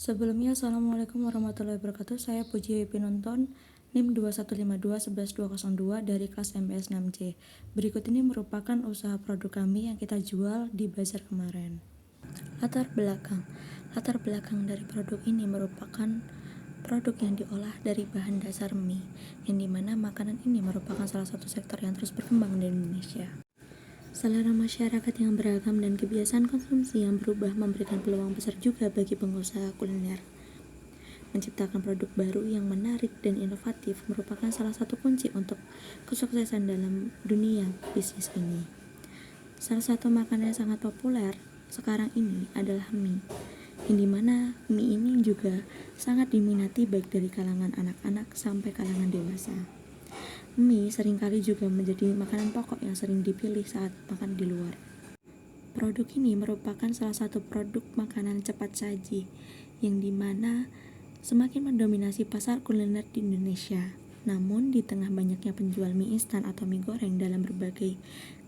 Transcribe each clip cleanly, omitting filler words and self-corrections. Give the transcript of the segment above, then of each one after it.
Sebelumnya, Assalamualaikum warahmatullahi wabarakatuh. Saya Puji Pinonton, NIM 2152-11202 dari kelas MPS 6C. Berikut ini merupakan usaha produk kami yang kita jual di bazar kemarin. Latar belakang dari produk ini merupakan produk yang diolah dari bahan dasar mie, yang dimana makanan ini merupakan salah satu sektor yang terus berkembang di Indonesia. Selera masyarakat yang beragam dan kebiasaan konsumsi yang berubah memberikan peluang besar juga bagi pengusaha kuliner. Menciptakan produk baru yang menarik dan inovatif merupakan salah satu kunci untuk kesuksesan dalam dunia bisnis ini. Salah satu makanan yang sangat populer sekarang ini adalah mie, yang dimana mie ini juga sangat diminati baik dari kalangan anak-anak sampai kalangan dewasa. Mie seringkali juga menjadi makanan pokok yang sering dipilih saat makan di luar. Produk ini merupakan salah satu produk makanan cepat saji, yang dimana semakin mendominasi pasar kuliner di Indonesia. Namun, di tengah banyaknya penjual mie instan atau mie goreng dalam berbagai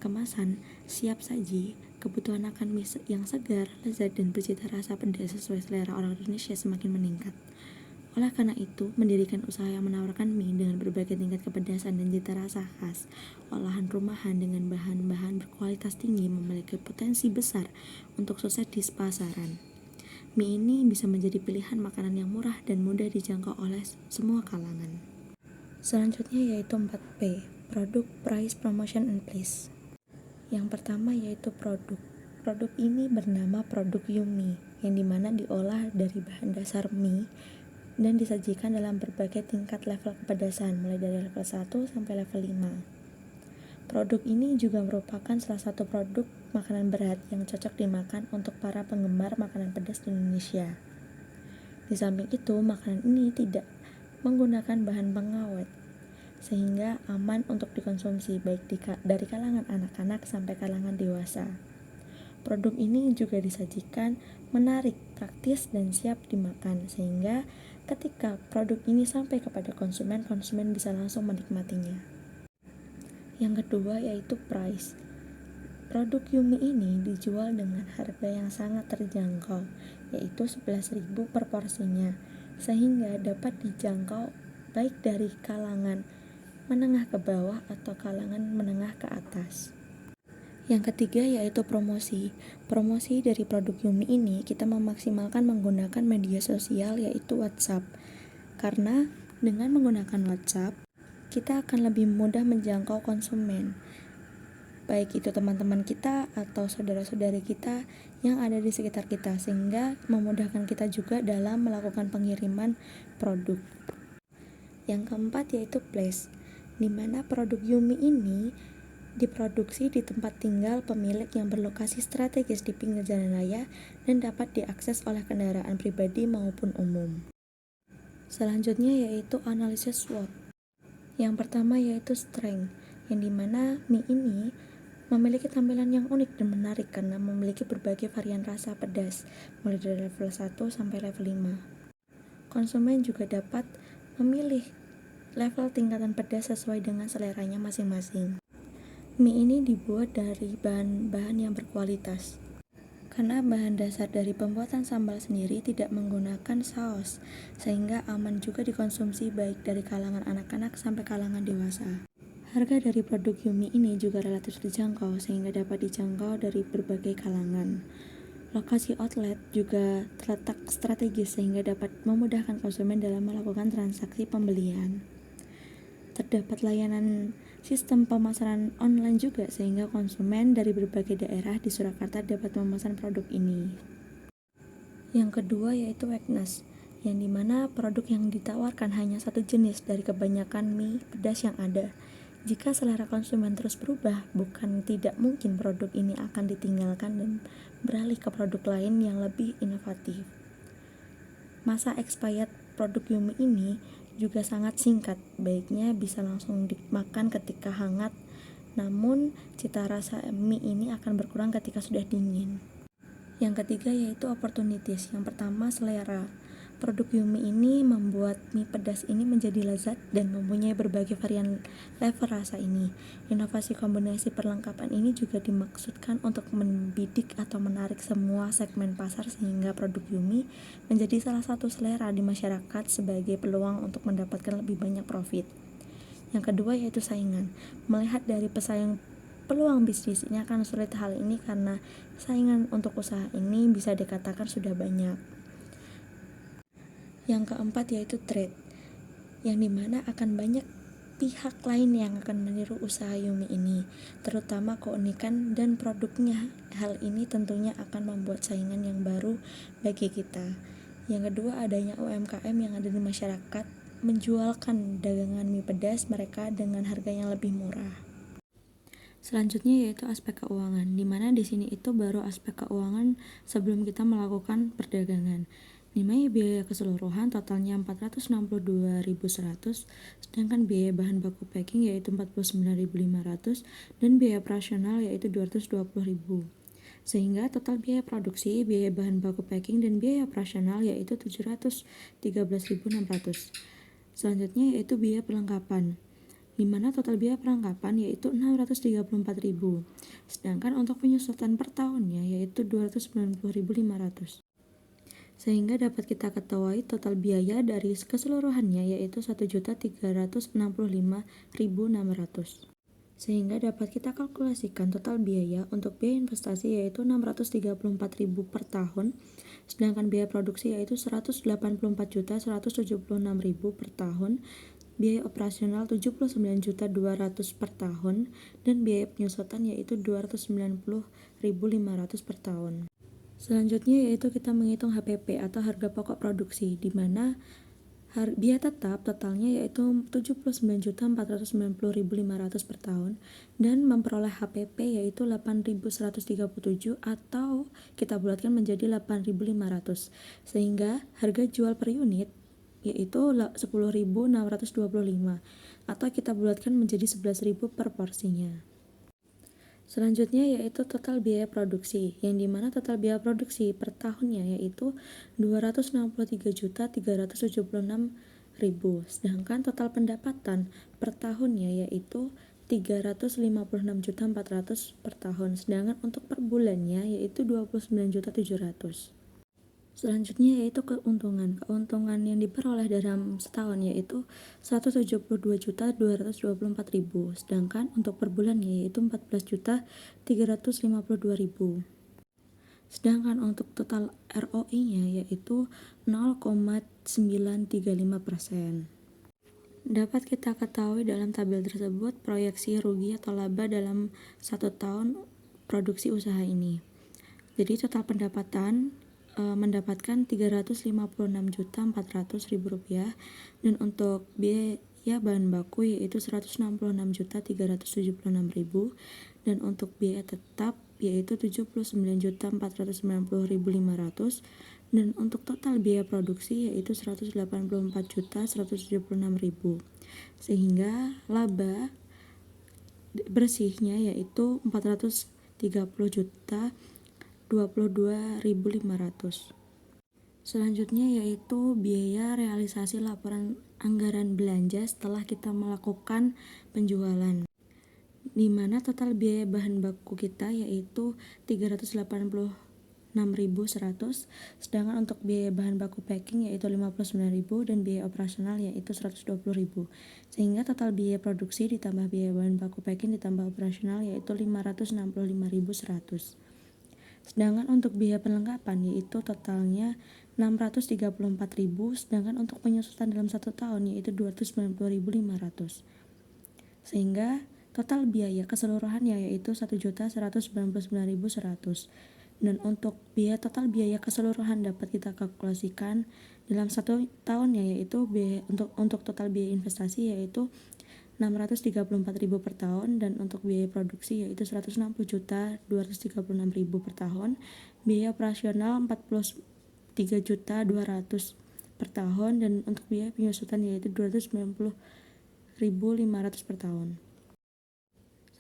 kemasan siap saji, kebutuhan akan mie yang segar, lezat, dan bercita rasa pedas sesuai selera orang Indonesia semakin meningkat. Oleh karena itu, mendirikan usaha yang menawarkan mie dengan berbagai tingkat kepedasan dan cita rasa khas, olahan rumahan dengan bahan-bahan berkualitas tinggi memiliki potensi besar untuk sukses di pasaran. Mie ini bisa menjadi pilihan makanan yang murah dan mudah dijangkau oleh semua kalangan. Selanjutnya yaitu 4P, Produk, Price, Promotion, and Place. Yang pertama yaitu produk. Produk ini bernama produk Yumi, yang dimana diolah dari bahan dasar mie dan disajikan dalam berbagai tingkat level kepedasan, mulai dari level 1 sampai level 5. Produk ini juga merupakan salah satu produk makanan berat yang cocok dimakan untuk para penggemar makanan pedas di Indonesia. Di samping itu, makanan ini tidak menggunakan bahan pengawet, sehingga aman untuk dikonsumsi baik dari kalangan anak-anak sampai kalangan dewasa. Produk ini juga disajikan menarik, praktis, dan siap dimakan, sehingga ketika produk ini sampai kepada konsumen bisa langsung menikmatinya. Yang kedua yaitu price. Produk Yumi ini dijual dengan harga yang sangat terjangkau, yaitu 11.000 per porsinya, sehingga dapat dijangkau baik dari kalangan menengah ke bawah atau kalangan menengah ke atas. Yang ketiga yaitu promosi. Promosi dari produk Yumi ini kita memaksimalkan menggunakan media sosial yaitu WhatsApp. Karena dengan menggunakan WhatsApp, kita akan lebih mudah menjangkau konsumen. Baik itu teman-teman kita atau saudara-saudari kita yang ada di sekitar kita, sehingga memudahkan kita juga dalam melakukan pengiriman produk. Yang keempat yaitu place, di mana produk Yumi ini diproduksi di tempat tinggal pemilik yang berlokasi strategis di pinggir jalan raya dan dapat diakses oleh kendaraan pribadi maupun umum. Selanjutnya yaitu analisis SWOT. Yang pertama yaitu strength, yang dimana mie ini memiliki tampilan yang unik dan menarik karena memiliki berbagai varian rasa pedas, mulai dari level 1 sampai level 5. Konsumen juga dapat memilih level tingkatan pedas sesuai dengan seleranya masing-masing. Mie ini dibuat dari bahan-bahan yang berkualitas. Karena bahan dasar dari pembuatan sambal sendiri tidak menggunakan saus, sehingga aman juga dikonsumsi baik dari kalangan anak-anak sampai kalangan dewasa. Harga dari produk Yumi ini juga relatif terjangkau, sehingga dapat dijangkau dari berbagai kalangan. Lokasi outlet juga terletak strategis sehingga dapat memudahkan konsumen dalam melakukan transaksi pembelian. Terdapat layanan sistem pemasaran online juga, sehingga konsumen dari berbagai daerah di Surakarta dapat memesan produk ini. Yang kedua yaitu weakness, yang dimana produk yang ditawarkan hanya satu jenis dari kebanyakan mie pedas yang ada. Jika selera konsumen terus berubah, bukan tidak mungkin produk ini akan ditinggalkan dan beralih ke produk lain yang lebih inovatif. Masa expired produk Yumi ini juga sangat singkat, baiknya bisa langsung dimakan ketika hangat, namun cita rasa mie ini akan berkurang ketika sudah dingin. Yang ketiga yaitu opportunities. Yang pertama selera. Produk Yumi ini membuat mie pedas ini menjadi lezat dan mempunyai berbagai varian level rasa ini. Inovasi kombinasi perlengkapan ini juga dimaksudkan untuk membidik atau menarik semua segmen pasar sehingga produk Yumi menjadi salah satu selera di masyarakat sebagai peluang untuk mendapatkan lebih banyak profit. Yang kedua yaitu saingan. Melihat dari pesaing peluang bisnis ini akan sulit hal ini karena saingan untuk usaha ini bisa dikatakan sudah banyak. Yang keempat yaitu trade, yang dimana akan banyak pihak lain yang akan meniru usaha Yumi ini, terutama keunikan dan produknya. Hal ini tentunya akan membuat saingan yang baru bagi kita. Yang kedua adanya UMKM yang ada di masyarakat menjualkan dagangan mie pedas mereka dengan harga yang lebih murah. Selanjutnya yaitu aspek keuangan, di mana di sini itu baru aspek keuangan sebelum kita melakukan perdagangan. Dimana biaya keseluruhan totalnya 462.100, sedangkan biaya bahan baku packing yaitu 49.500 dan biaya operasional yaitu 220.000. Sehingga total biaya produksi, biaya bahan baku packing dan biaya operasional yaitu 713.600. Selanjutnya yaitu biaya perlengkapan, di mana total biaya perlengkapan yaitu 634.000. Sedangkan untuk penyusutan per tahunnya yaitu 290.500. Sehingga dapat kita ketahui total biaya dari keseluruhannya yaitu 1.365.600. Sehingga dapat kita kalkulasikan total biaya untuk biaya investasi yaitu 634.000 per tahun, sedangkan biaya produksi yaitu 184.176.000 per tahun, biaya operasional 79.200 per tahun, dan biaya penyusutan yaitu 290.500 per tahun. Selanjutnya yaitu kita menghitung HPP atau harga pokok produksi, di mana biaya tetap totalnya yaitu 79.490.500 per tahun dan memperoleh HPP yaitu 8.137 atau kita bulatkan menjadi 8.500, sehingga harga jual per unit yaitu 10.625 atau kita bulatkan menjadi 11.000 per porsinya. Selanjutnya yaitu total biaya produksi, yang dimana total biaya produksi per tahunnya yaitu 263.376.000, sedangkan total pendapatan per tahunnya yaitu 356.400 per tahun, sedangkan untuk per bulannya yaitu 29.700. Selanjutnya yaitu keuntungan yang diperoleh dalam setahun yaitu 172.224.000, sedangkan untuk per bulannya yaitu 14.352.000. Sedangkan untuk total ROI-nya yaitu 0,935%. Dapat kita ketahui dalam tabel tersebut proyeksi rugi atau laba dalam 1 tahun produksi usaha ini. Jadi total pendapatan mendapatkan 356.400.000 rupiah, dan untuk biaya bahan baku yaitu 166.376.000, dan untuk biaya tetap yaitu 79.490.500, dan untuk total biaya produksi yaitu 184.176.000, sehingga laba bersihnya yaitu 430.022.500. Selanjutnya yaitu biaya realisasi laporan anggaran belanja setelah kita melakukan penjualan, di mana total biaya bahan baku kita yaitu 386.100, sedangkan untuk biaya bahan baku packing yaitu 59.000 dan biaya operasional yaitu 120.000, sehingga total biaya produksi ditambah biaya bahan baku packing ditambah operasional yaitu 565.100. Sedangkan untuk biaya perlengkapan yaitu totalnya 634.000, sedangkan untuk penyusutan dalam 1 tahun yaitu 290.500. Sehingga total biaya keseluruhannya yaitu 1.199.100. Dan untuk total biaya keseluruhan dapat kita kalkulasikan dalam 1 tahunnya yaitu untuk total biaya investasi yaitu 634.000 per tahun, dan untuk biaya produksi yaitu 160.236.000 per tahun, biaya operasional 43.200 per tahun, dan untuk biaya penyusutan yaitu 290.500 per tahun.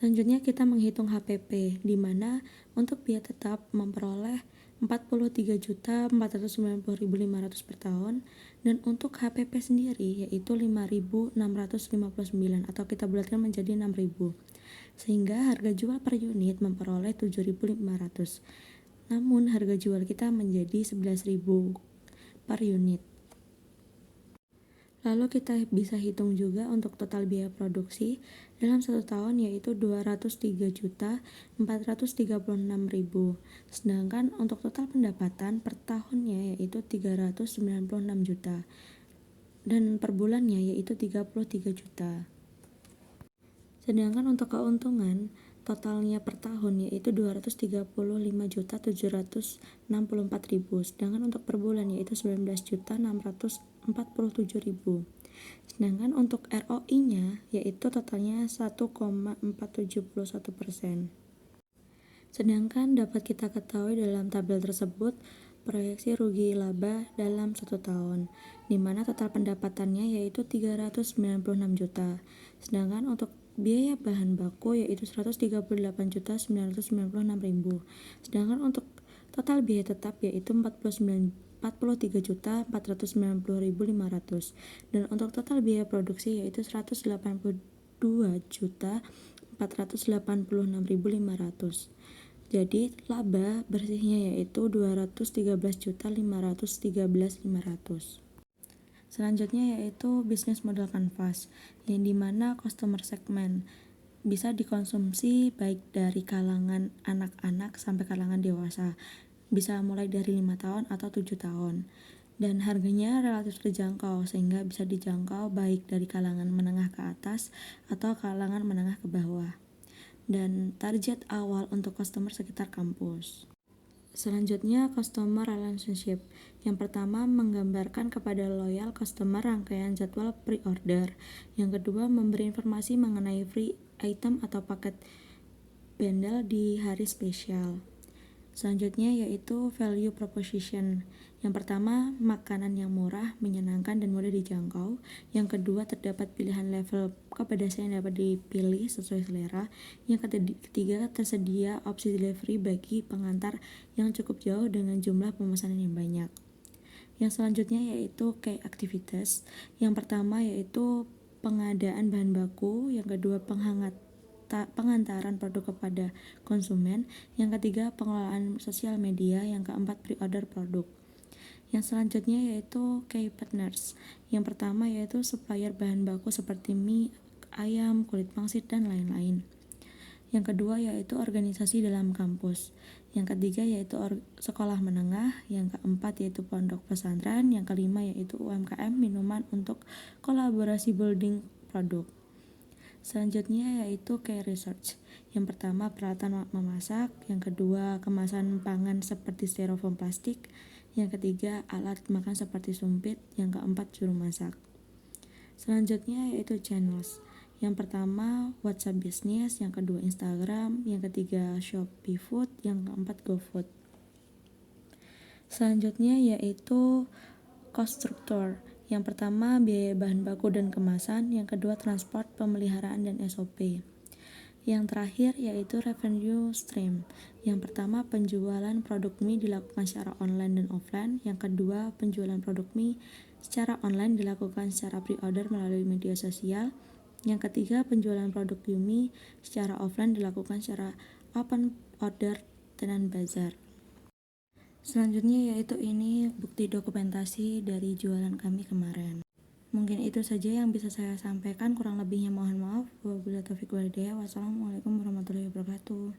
Selanjutnya kita menghitung HPP, di mana untuk biaya tetap memperoleh Rp43.490.500 per tahun, dan untuk HPP sendiri yaitu 5.659 atau kita bulatkan menjadi 6.000, sehingga harga jual per unit memperoleh 7.500. Namun harga jual kita menjadi 11.000 per unit. Lalu kita bisa hitung juga untuk total biaya produksi dalam 1 tahun yaitu 203.436.000. Sedangkan untuk total pendapatan per tahunnya yaitu 396 juta. Dan per bulannya yaitu 33 juta. Sedangkan untuk keuntungan totalnya per tahun yaitu 235.764.000. Sedangkan untuk per bulan yaitu 19.647.000. Sedangkan untuk ROI-nya yaitu totalnya 1,471%. Sedangkan dapat kita ketahui dalam tabel tersebut proyeksi rugi laba dalam 1 tahun, di mana total pendapatannya yaitu 396 juta. Sedangkan untuk biaya bahan baku yaitu 138.996.000. Sedangkan untuk total biaya tetap yaitu 43.490.500. Dan untuk total biaya produksi yaitu 182.486.500. Jadi laba bersihnya yaitu 213.513.500. Selanjutnya yaitu bisnis model kanvas, yang dimana customer segment bisa dikonsumsi baik dari kalangan anak-anak sampai kalangan dewasa, bisa mulai dari 5 tahun atau 7 tahun, dan harganya relatif terjangkau sehingga bisa dijangkau baik dari kalangan menengah ke atas atau kalangan menengah ke bawah, dan target awal untuk customer sekitar kampus. Selanjutnya, customer relationship. Yang pertama, menggambarkan kepada loyal customer rangkaian jadwal pre-order. Yang kedua, memberi informasi mengenai free item atau paket bundle di hari spesial. Selanjutnya yaitu value proposition. Yang pertama, makanan yang murah, menyenangkan, dan mudah dijangkau. Yang kedua, terdapat pilihan level kepedasan yang dapat dipilih sesuai selera. Yang ketiga, tersedia opsi delivery bagi pengantar yang cukup jauh dengan jumlah pemesanan yang banyak. Yang selanjutnya yaitu key activities. Yang pertama yaitu pengadaan bahan baku. Yang kedua, pengantaran produk kepada konsumen. Yang ketiga, pengelolaan sosial media. Yang keempat, pre-order produk. Yang selanjutnya yaitu key partners. Yang pertama yaitu supplier bahan baku seperti mie, ayam, kulit pangsit, dan lain-lain. Yang kedua yaitu organisasi dalam kampus. Yang ketiga yaitu sekolah menengah. Yang keempat yaitu pondok pesantren. Yang kelima yaitu UMKM minuman untuk kolaborasi building produk. Selanjutnya yaitu key research. Yang pertama, peralatan memasak. Yang kedua, kemasan pangan seperti styrofoam plastik. Yang ketiga, alat makan seperti sumpit. Yang keempat, juru masak. Selanjutnya yaitu channels. Yang pertama, WhatsApp Business. Yang kedua, Instagram. Yang ketiga, Shopee Food. Yang keempat, GoFood. Selanjutnya yaitu cost structure. Yang pertama, biaya bahan baku dan kemasan. Yang kedua, transport, pemeliharaan, dan SOP. Yang terakhir yaitu revenue stream. Yang pertama, penjualan produk mie dilakukan secara online dan offline. Yang kedua, penjualan produk mie secara online dilakukan secara pre-order melalui media sosial. Yang ketiga, penjualan produk Yumi secara offline dilakukan secara open order tenant bazar. Selanjutnya yaitu ini bukti dokumentasi dari jualan kami kemarin. Mungkin itu saja yang bisa saya sampaikan, kurang lebihnya mohon maaf. Wabillahi taufiq wal hidayah. Wassalamualaikum warahmatullahi wabarakatuh.